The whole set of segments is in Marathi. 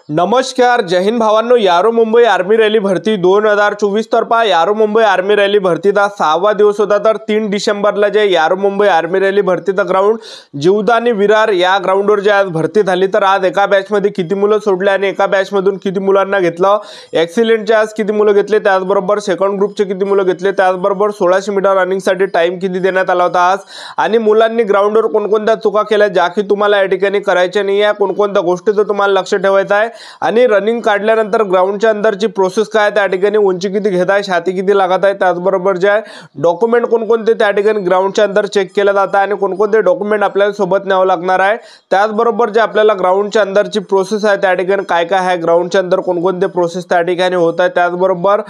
नमस्कार, जय हिंद भावांनो. यारो मुंबई आर्मी रॅली भरती 2024 तर्फा यारो मुंबई आर्मी रॅली भरतीचा 6वा दिवस होता. तर 3 डिसेंबरला जे यारो मुंबई आर्मी रॅली भरतीचा ग्राउंड जीवदानी विरार या ग्राउंडवर जे आज भरती झाली. तर आज एका बॅचमध्ये किती मुलं सोडले आणि एका बॅचमधून किती मुलांना घेतलं, एक्सिलेंटचे आज किती मुलं घेतले, त्याचबरोबर सेकंड ग्रुपचे किती मुलं घेतले, त्याचबरोबर 1600 मीटर रनिंगसाठी टाइम किती देण्यात आला होता आज, आणि मुलांनी ग्राउंडवर कोणकोणत्या चुका केल्या ज्या की तुम्हाला या ठिकाणी करायच्या नाही आहे, कोणकोणत्या गोष्टीचं तुम्हाला लक्ष ठेवायचं आहे, आणि रनिंग काढल्यानंतर ग्राउंडच्या अंदरची प्रोसेस काय, त्या ठिकाणी उंची किती घेत आहे, छाती किती लागत आहे, त्याचबरोबर जे डॉक्युमेंट कोणकोणते त्या ठिकाणी ग्राउंडच्या अंदर चेक केलं जातं आणि कोणकोणते डॉक्युमेंट आपल्याला सोबत न्यावं लागणार आहे. त्याचबरोबर जे आपल्याला ग्राउंडच्या अंदरची प्रोसेस आहे त्या ठिकाणी काय काय आहे, ग्राउंडच्या अंदर कोणकोणते प्रोसेस त्या ठिकाणी होत आहे, त्याचबरोबर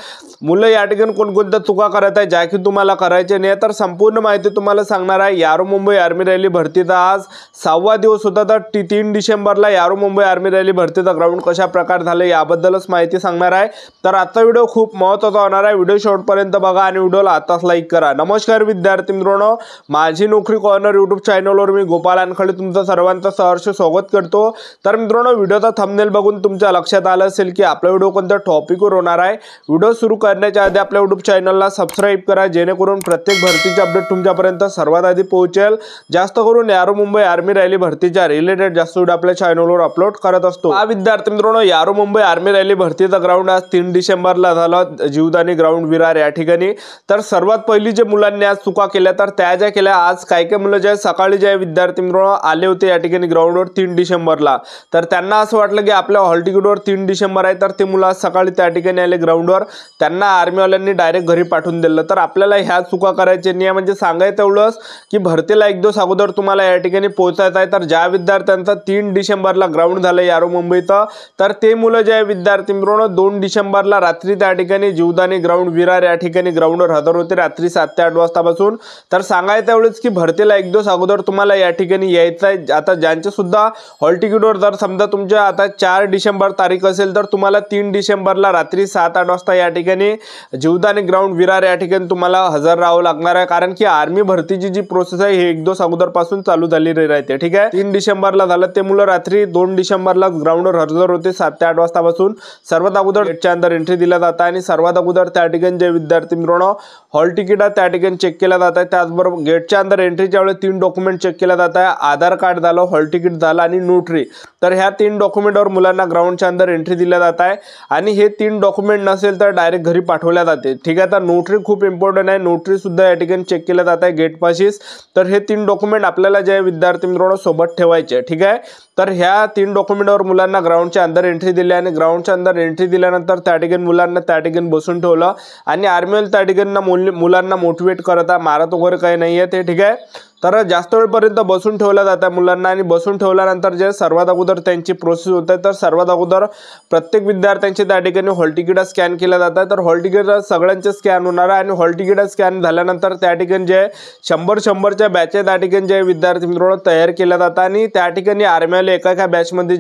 मुलं या ठिकाणी कोणकोणत्या चुका करत आहे ज्या की तुम्हाला करायचे नाही. तर संपूर्ण माहिती तुम्हाला सांगणार आहे. यारो मुंबई आर्मी रॅली भरतीचा आज 6वा दिवस होता. तर 3 डिसेंबरला यारो मुंबई आर्मी रॅली भरतीचा ग्राउंड कशा प्रकार झाले याबद्दलच माहिती सांगणार आहे. तर आजचा व्हिडिओ खूप महत्त्वाचा होणार आहे. व्हिडिओ शेवटपर्यंत बघा आणि व्हिडिओला आताच लाईक करा. नमस्कार विद्यार्थी मित्रांनो, माझी नोकरी कॉर्नर यूट्यूब चॅनलवर मी गोपाल अनखळे तुमचं सर्वांचं सहर्ष स्वागत करतो. तर मित्रांनो, व्हिडिओचा थंबनेल बघून तुमच्या लक्षात आलं असेल की आपला व्हिडिओ कोणत्या टॉपिकवर होणार आहे. व्हिडिओ सुरू करण्याच्या आधी आपल्या यूट्यूब चॅनलला सबस्क्राइब करा जेणेकरून प्रत्येक भरतीचे अपडेट तुमच्यापर्यंत सर्वात आधी पोहोचेल. जास्त करून यारो मुंबई आर्मी रॅली भरतीच्या रिलेटेड जास्त व्हिडिओ आपल्या चॅनलवर अपलोड करत असतो. हा विद्यार्थी मित्रांनो, यारो मुंबई आर्मी रॅली भरतीचा ग्राउंड आज 3 डिसेंबरला झाला जीवदानी ग्राउंड विरार या ठिकाणी. तर सर्वात पहिली जे मुलांनी आज चुका केल्या तर त्या ज्या केल्या, आज काय काय मुलं जे सकाळी जे विद्यार्थी मित्रांनो आले होते या ठिकाणी ग्राउंडवर 3 डिसेंबरला, तर त्यांना असं वाटलं की आपल्या हॉल तिकीटवर 3 डिसेंबर आहे, तर ते मुलं आज सकाळी त्या ठिकाणी आले ग्राउंडवर, त्यांना आर्मीवाल्यांनी डायरेक्ट घरी पाठवून दिलं. तर आपल्याला ह्या चुका करायच्या नाही, म्हणजे सांगायचं एवढंच की भरतीला एक दिवस अगोदर तुम्हाला या ठिकाणी पोहोचायचं आहे. तर ज्या विद्यार्थ्यांचा 3 डिसेंबरला ग्राउंड झालं यारो मुंबईचं, तर ते मुलं जे विद्यार्थी मित्रांनो 2 डिसेंबरला रात्री त्या ठिकाणी जीवदानी ग्राउंड विरार या ठिकाणी ग्राउंडवर हजर होते रात्री 7 ते 8 वाजतापासून. तर सांगायचं एवढंच की भरतीला एक दिवस अगोदर तुम्हाला या ठिकाणी यायचं आहे. आता ज्यांचे सुद्धा हॉल तिकीटवर जर समजा तुमच्या आता 4 डिसेंबर तारीख असेल तर तुम्हाला 3 डिसेंबरला रात्री 7-8 वाजता या ठिकाणी जीवदानी ग्राउंड विरार या ठिकाणी तुम्हाला हजर राहावं लागणार आहे, कारण की आर्मी भरतीची जी प्रोसेस आहे हे एक दिवस अगोदरपासून चालू झालेली राहते. ठीक आहे, 3 डिसेंबरला झालं ते मुलं रात्री 2 डिसेंबरला ग्राउंडवर हजर होते 7 ते 8 वाजतापासून. सर्वात अगोदर गेटच्या अंदर एंट्री दिला जातं आणि सर्वात अगोदर त्या ठिकाणी जे विद्यार्थी मित्रांनो हॉल तिकीट त्या ठिकाणी चेक केला जात आहे. त्याचबरोबर गेटच्या अंदर एंट्रीच्या वेळेस 3 डॉक्युमेंट चेक केला जात आहे, आधार कार्ड झालं, हॉल तिकीट झालं आणि नोटरी. तर ह्या 3 डॉक्युमेंटवर मुलांना ग्राउंडच्या अंदर एंट्री दिल्या जात आहे आणि हे 3 डॉक्युमेंट नसेल तर डायरेक्ट घरी पाठवल्या जाते. ठीक आहे, तर नोटरी खूप इम्पॉर्टंट आहे, नोटरी सुद्धा या ठिकाणी चेक केल्या जात आहे गेट पाशीच. तर हे 3 डॉक्युमेंट आपल्याला जे विद्यार्थी मित्रांनो सोबत ठेवायचे. ठीक आहे, तर ह्या 3 डॉक्युमेंटवर मुलांना ग्राउंडच्या अंदर एंट्री दिली आणि ग्राउंडच्या अंदर एंट्री दिल्यानंतर त्या ठिकाणी मुलांना त्या ठिकाणी बसून ठेवलं आणि आर्मीवाले त्या ठिकाणी मुलांना मोटिवेट करत आहे, मारत वगैरे काही नाही आहे ते. ठीक आहे, तर जास्त वेळपर्यंत बसून ठेवलं जातं मुलांना आणि बसून ठेवल्यानंतर जे सर्वात अगोदर त्यांची प्रोसेस होते. तर सर्वात अगोदर प्रत्येक विद्यार्थ्यांचे त्या ठिकाणी हॉल तिकीट स्कॅन केलं जातं. तर हॉल तिकीट सगळ्यांचे स्कॅन होणार आहे आणि हॉल तिकीट स्कॅन झाल्यानंतर त्या ठिकाणी जे 100-100च्या बॅचेस त्या ठिकाणी जे विद्यार्थी मित्रांनो तयार केल्या जातात आणि त्या ठिकाणी आर्मीवाले एका बॅचमध्ये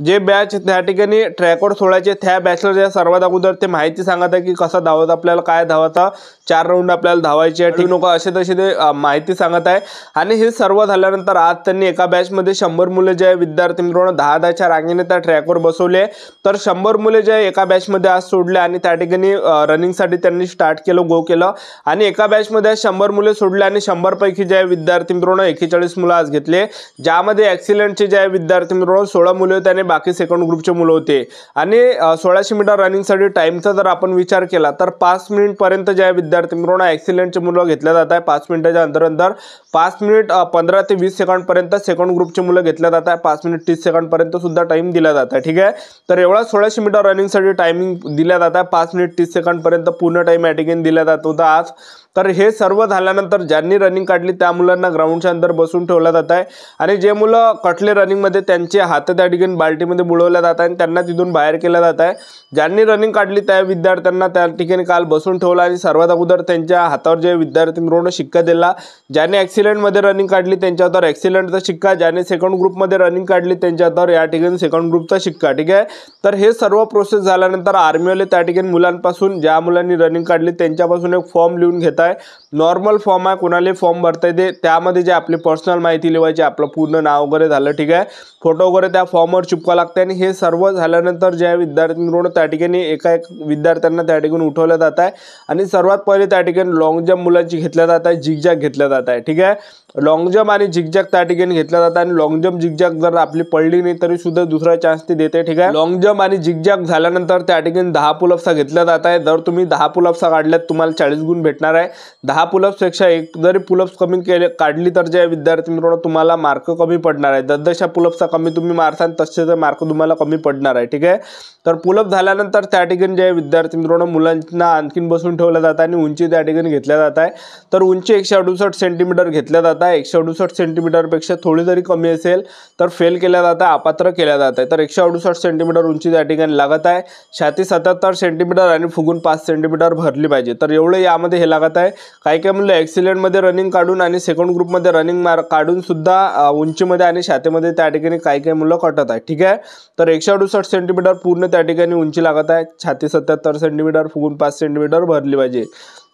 जे बॅच त्या ठिकाणी ट्रॅकवर सोडायचे त्या बॅचला जे सर्वात अगोदर ते माहिती सांगत आहे की कसं धावत, आपल्याला काय धावायचं, 4 राऊंड आपल्याला धावायचे आहे, ठीक नको असे तसे ते माहिती सांगत आहे. आणि हे सर्व झाल्यानंतर आज त्यांनी एका बॅचमध्ये 100 मुले जे विद्यार्थी मित्रांनो 10-10च्या रांगेने त्या ट्रॅकवर बसवले. तर 100 मुले जे एका बॅचमध्ये आज सोडले आणि त्या ठिकाणी रनिंगसाठी त्यांनी स्टार्ट केलं, गो केलं आणि एका बॅचमध्ये 100 मुले सोडले आणि 100 पैकी जे विद्यार्थी मित्रांनो 41 मुलं आज घेतले, ज्यामध्ये ॲक्सिलेंटचे जे विद्यार्थी मित्रांनो 16 मुले होते आणि बाकी सेकंड ग्रुपचे मुलं होते. आणि 1600 मीटर रनिंगसाठी टाईमचा जर आपण विचार केला तर 5 मिनिटपर्यंत जे विद्यार्थी मित्रांनो ॲक्सिलेंटचे मुलं घेतल्या जात आहे. 5 मिनिटाच्या अंतर 5 मिनिट 15 ते 20 सेकंडपर्यंत सेकंड ग्रुपचे मुलं घेतल्या जात आहे. 5 मिनिट 30 सेकंडपर्यंत सुद्धा टाइम दिला जात आहे. ठीक आहे, तर एवढा 1600 मीटर रनिंगसाठी टायमिंग दिला जात आहे. 5 मिनिट 30 सेकंडपर्यंत पूर्ण टाइम या ठिकाणी दिला जात होता आज. तर हे सर्व झाल्यानंतर ज्यांनी रनिंग काढली त्या मुलांना ग्राउंडच्या अंदर बसून ठेवला जात आहे आणि जे मुलं कटले रनिंगमध्ये त्यांचे हात त्या ठिकाणी बाल्टीमध्ये बुडवल्या जात आहे आणि त्यांना तिथून बाहेर केलं जात आहे. ज्यांनी रनिंग काढली त्या विद्यार्थ्यांना त्या ठिकाणी काल बसून ठेवलं आणि सर्वात अगोदर त्यांच्या हातावर जे विद्यार्थी मित्रांनो शिक्का दिला. ज्यांनी ॲक्सिलेंटमध्ये रनिंग काढली त्यांच्या हातावर ॲक्सिलेंटचा शिक्का, ज्याने सेकंड ग्रुपमध्ये रनिंग काढली त्यांच्या हातावर या ठिकाणी सेकंड ग्रुपचा शिक्का. ठीक आहे, तर हे सर्व प्रोसेस झाल्यानंतर आर्मीवाले त्या ठिकाणी मुलांपासून ज्या मुलांनी रनिंग काढली त्यांच्यापासून एक फॉर्म लिहून घेतात आहे. नॉर्मल फॉर्म आहे, कोणाला फॉर्म भरता येते. त्यामध्ये जे आपली पर्सनल माहिती लिहायची, आपलं पूर्ण नाव वगैरे झालं, ठीक आहे, फोटो वगैरे त्या फॉर्मवर चिपकावं लागते. आणि हे सर्व झाल्यानंतर ज्या विद्यार्थ्यांकडून त्या ठिकाणी एका विद्यार्थ्यांना त्या ठिकाणी उठवलं जात आहे. आणि सर्वात पहिले त्या ठिकाणी लॉंग जम्प मुलांची घेतल्या जात आहे, झिगझॅग घेतल्या जात आहे, ठीक आहे. लॉंग जम्प आणि झिगझॅग त्या ठिकाणी घेतल्या जातात. आणि लॉंग जम्प झिगझॅग जर आपली पडली नाही तरी सुद्धा दुसरा चान्स ते देते, ठीक आहे. लॉंग जम्प आणि झिगझॅग झाल्यानंतर त्या ठिकाणी 10 पुलअप्स घेतल्या जात आहे. जर तुम्ही 10 पुलअप्स काढल्यात तुम्हाला 40 गुण भेटणार आहे. 10 पुलअप्स पेक्षा एक जरी पुलअप्स कमी काढली तर ज्या विद्यार्थ्यांकडून तुम्हाला मार्क कमी पडणार आहे. जसजशा पुलअप्सचा कमी तुम्ही मारसाल तसे मार्क तुम्हाला कमी पडणार आहे, ठीक आहे. तर पुलअप झाल्यानंतर त्या ठिकाणी ज्या विद्यार्थ्यांकडून मुलांना आणखीन बसून ठेवलं जातं आणि उंची त्या ठिकाणी घेतल्या जात आहे. तर उंची 168 सेंटीमीटर घेतल्या जात आहे. 168 सेंटीमीटरपेक्षा थोडी जरी कमी असेल तर फेल केल्या जात आहे, अपात्र केल्या जात आहे. तर 168 सेंटीमीटर उंची त्या ठिकाणी लागत आहे. छाती 77 सेंटीमीटर आणि फुगून 5 सेंटीमीटर भरली पाहिजे. तर एवढं यामध्ये हे लागत आहे. काही मुलं ॲक्सिलेंटमध्ये रनिंग काढून आणि सेकंड ग्रुपमध्ये रनिंग काढून सुद्धा उंचीमध्ये आणि छातीमध्ये त्या ठिकाणी काही मुलं कटत आहे, ठीक आहे. तर 168 सेंटीमीटर पूर्ण त्या ठिकाणी उंची लागत आहे. छाती 77 सेंटीमीटर, फुगून 5 सेंटीमीटर भरली पाहिजे.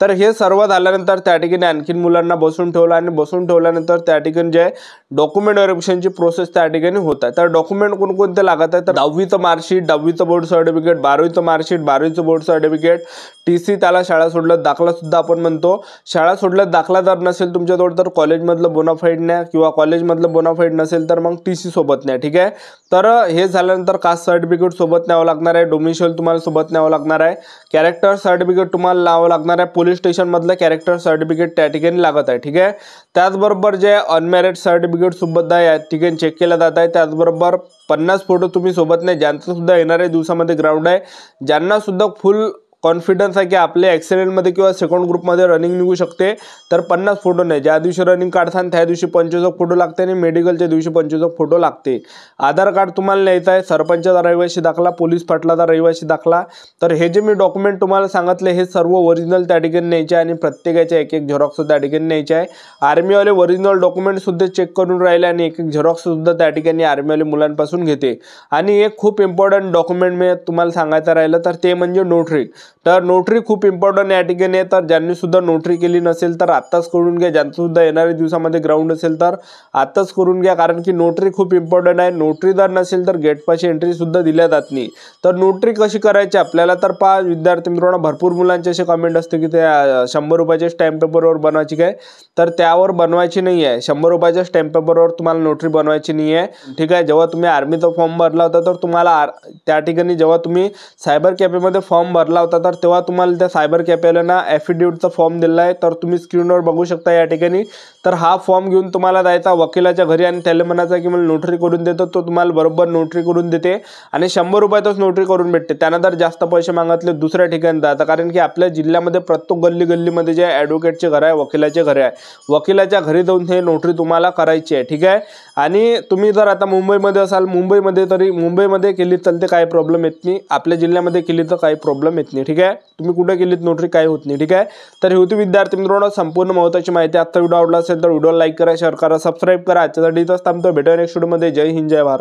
तर हे सर्व झाल्यानंतर त्या ठिकाणी आणखीन मुलांना बसून ठेवलं आणि बसून ठेवल्यानंतर त्या ठिकाणी जे डॉक्युमेंट व्हेरिफिकेशनची प्रोसेस त्या ठिकाणी होत आहे. तर डॉक्युमेंट कोणकोणते लागत आहे तर 10वीचं मार्कशीट, 10वीचं बोर्ड सर्टिफिकेट, 12वीचं मार्कशीट, 12वीचं बोर्ड सर्टिफिकेट, TC, त्याला शाळा सोडल्यात दाखला सुद्धा आपण म्हणतो. शाळा सोडल्यात दाखला जर नसेल तुमच्याजवळ तर कॉलेजमधलं बोनाफाईड न्या, किंवा कॉलेजमधलं बोनाफाईड नसेल तर मग TC सोबत न्या, ठीक आहे. तर हे झाल्यानंतर कास्ट सर्टिफिकेट सोबत न्यावं लागणार आहे. डोमिसाईल तुम्हाला सोबत न्यावं लागणार आहे. कॅरेक्टर सर्टिफिकेट तुम्हाला लावावं लागणार आहे. पोलीस स्टेशनमधलं कॅरेक्टर सर्टिफिकेट त्या ठिकाणी लागत आहे, ठीक आहे. त्याचबरोबर जे अनमॅरिड सर्टिफिकेट सुद्धा या ठिकाणी चेक केलं जात आहे. त्याचबरोबर 50 फोटो तुम्ही सोबत नाही, ज्यांचं सुद्धा येणाऱ्या दिवसामध्ये ग्राउंड आहे, ज्यांना सुद्धा फुल कॉन्फिडन्स आहे की आपले ॲक्सिलेंटमध्ये किंवा सेकंड ग्रुपमध्ये रनिंग निघू शकते, तर 50 फोटो नाही. ज्या दिवशी रनिंग काढताना त्या दिवशी 25 फोटो लागते आणि मेडिकलच्या दिवशी 25 फोटो लागते. आधार कार्ड तुम्हाला न्यायचं आहे, सरपंचाचा रहिवासी दाखला, पोलीस पाटलाचा रहिवासी दाखला. तर हे जे मी डॉक्युमेंट तुम्हाला सांगितले हे सर्व ओरिजिनल त्या ठिकाणी न्यायचे आणि प्रत्येकाचे एक झेरॉक्स त्या ठिकाणी न्यायचे आहे. आर्मीवाले ओरिजिनल डॉक्युमेंट सुद्धा चेक करून राहिले आणि एक झेरॉक्स सुद्धा त्या ठिकाणी आर्मीवाले मुलांपासून घेते. आणि एक खूप इम्पॉर्टंट डॉक्युमेंट मी तुम्हाला सांगायचं राहिलं तर ते म्हणजे नोटरी. तर नोटरी खूप इम्पॉर्टंट या ठिकाणी आहे. तर ज्यांनी सुद्धा नोटरी केली नसेल तर आत्ताच करून घ्या. ज्यांचं सुद्धा येणाऱ्या दिवसामध्ये ग्राउंड असेल तर आत्ताच करून घ्या, कारण की नोटरी खूप इम्पॉर्टंट आहे. नोटरी जर नसेल तर गेटपाशी एंट्री सुद्धा दिल्या जात नाही. तर नोटरी कशी करायची आपल्याला तर पहा विद्यार्थी मित्रांनो, भरपूर मुलांचे असे कमेंट असते की ते 100 रुपयाच्या स्टॅम्प पेपरवर बनवायची काय, तर त्यावर बनवायची नाही आहे. 100 रुपयाच्या स्टॅम्प पेपरवर तुम्हाला नोटरी बनवायची नाही आहे, ठीक आहे. जेव्हा तुम्ही आर्मीचा फॉर्म भरला होता तर तुम्हाला त्या ठिकाणी जेव्हा तुम्ही सायबर कॅफेमध्ये फॉर्म भरला होता तर तेव्हा तुम्हाला त्या सायबर कॅफेला ॲफिडेविटचा फॉर्म दिला आहे. तर तुम्ही स्क्रीनवर बघू शकता या ठिकाणी. तर हा फॉर्म घेऊन तुम्हाला जायचा वकिलाच्या घरी आणि त्याला म्हणायचं की मला नोटरी करून देतो. तो तुम्हाला बरोबर नोटरी करून देते आणि 100 रुपयातच नोटरी करून भेटते. त्यानंतर जास्त पैसे मागितले दुसऱ्या ठिकाणी जातात, कारण की आपल्या जिल्ह्यामध्ये प्रत्येक गल्लीमध्ये जे ॲडव्होकेटचे घर आहे, वकिलाचे घर आहे, वकिलाच्या घरी जाऊन हे नोटरी तुम्हाला करायची आहे, ठीक आहे. आणि तुम्ही जर आता मुंबईमध्ये असाल, मुंबईमध्ये केली चालते, काही प्रॉब्लेम येत नाही. आपल्या जिल्ह्यामध्ये केली तर काही प्रॉब्लेम येत नाही, ठीक आहे. तुम्ही कुठे केलीत नोटरी काही होत नाही, ठीक आहे. तर हे होती विद्यार्थी मित्रांनो संपूर्ण महत्त्वाची माहिती. आजचा व्हिडिओ आवडला असेल तर व्हिडिओ लाईक करा, शेअर करा, सबस्क्राईब करा. आजच्यासाठी इथंच थांबतो. भेटूया नेक्स्ट व्हिडिओमध्ये. जय हिंद, जय भारत.